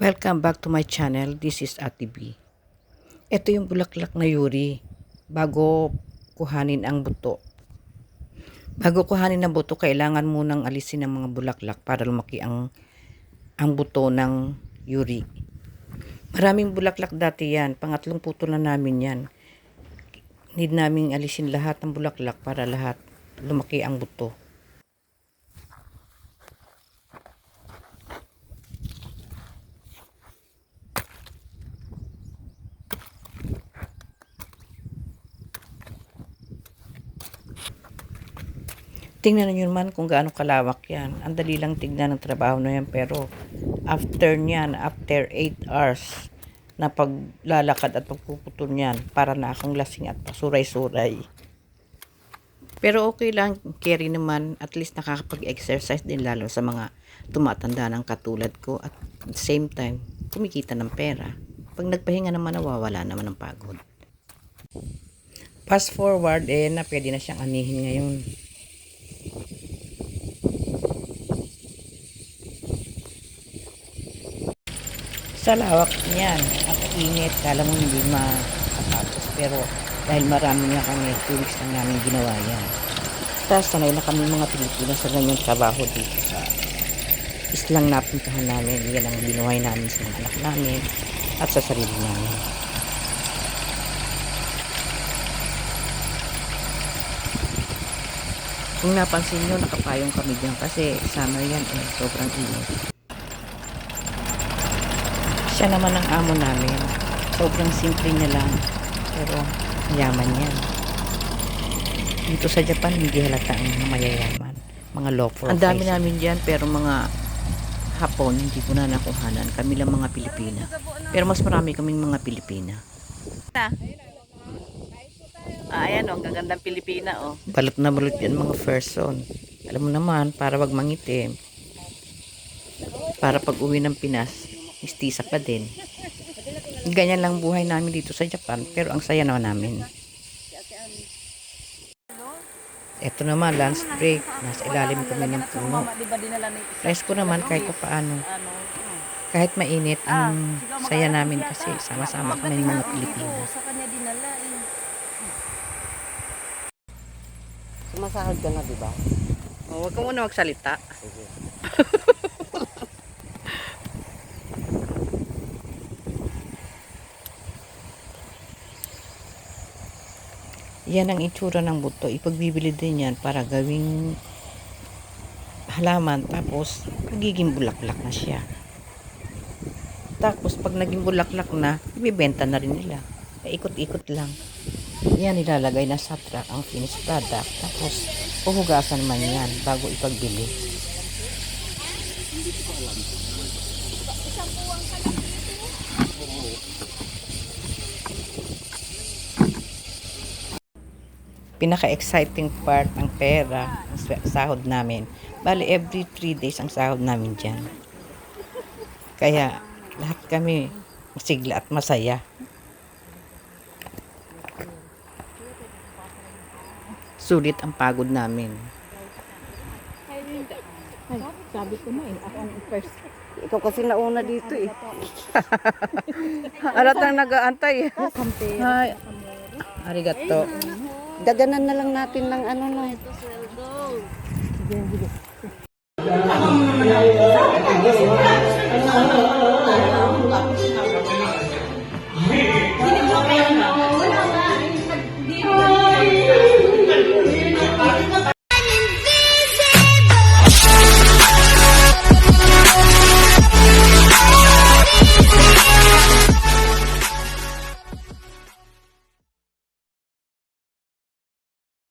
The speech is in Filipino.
Welcome back to my channel. This is Ate B. Ito yung bulaklak na yuri bago kuhanin ang buto. Bago kuhanin ang buto, kailangan munang alisin ang mga bulaklak para lumaki ang buto ng yuri. Maraming bulaklak dati yan. Pangatlong puto na namin yan. Need naming alisin lahat ng bulaklak para lahat lumaki ang buto. Tingnan nyo naman kung gaano kalawak yan. Ang dali lang tignan ng trabaho na yan. Pero after 8 hours na paglalakad at pagpuputol niyan, para na akong lasing at pasuray-suray. Pero okay lang, carry naman. At least nakakapag-exercise din, lalo sa mga tumatanda ng katulad ko. At the same time, kumikita ng pera. Pag nagpahinga naman, nawawala naman ang pagod. Fast forward, na pwede na siyang anihin ngayon. Sa lawak niyan at init, kala mo hindi makatapos, pero dahil marami nga kami, 2 weeks lang namin ginawa yan. Tapos sanay na kami mga Pilipino sa ganyang trabaho dito sa islang napuntahan namin. Yan ang binuhay namin sa mga anak namin at sa sarili namin. Kung napansin nyo, nakapayong kami dyan kasi summer yan, sobrang init. Siya naman ang amo namin. Sobrang simple niya lang. Pero mayaman yan. Dito sa Japan, hindi halata ang mga mayayaman. Mga low profile. Ang dami namin dyan, pero mga Hapon, hindi ko na nakuhanan. Kami lang mga Pilipina. Pero mas marami kaming mga Pilipina. Ayan ang gagandang Pilipina, Balot na balot yan mga person. Alam mo naman, para wag mangitim. Para pag uwi ng Pinas, mistisa pa din. Ganyan lang buhay namin dito sa Japan, pero ang saya naman namin. Ito naman, lunch break. Nasa ilalim kami ng puno. Rest ko naman kahit paano. Kahit mainit, ang saya namin kasi sama-sama kami ng mga Pilipino. Sumasahod ka na, di ba? Huwag ka muna magsalita. Sige. Yan ang itsura ng buto. Ipagbibili din yan para gawing halaman. Tapos, magiging bulaklak na siya. Tapos, pag naging bulaklak na, ibibenta na rin nila. Ikot-ikot lang. Yan, nilalagay na sa truck ang finished product. Tapos, puhugasan man yan bago ipagbili. Pinaka-exciting part ang pera, ang sahod namin. Bali, every 3 days ang sahod namin dyan. Kaya, lahat kami masigla at masaya. Sulit ang pagod namin. Ay, sabi ko na ako ang first. Ikaw kasi nauna dito eh. Alat nang nag-aantay. Hi. Arigato. Daganan na lang natin ng ano na.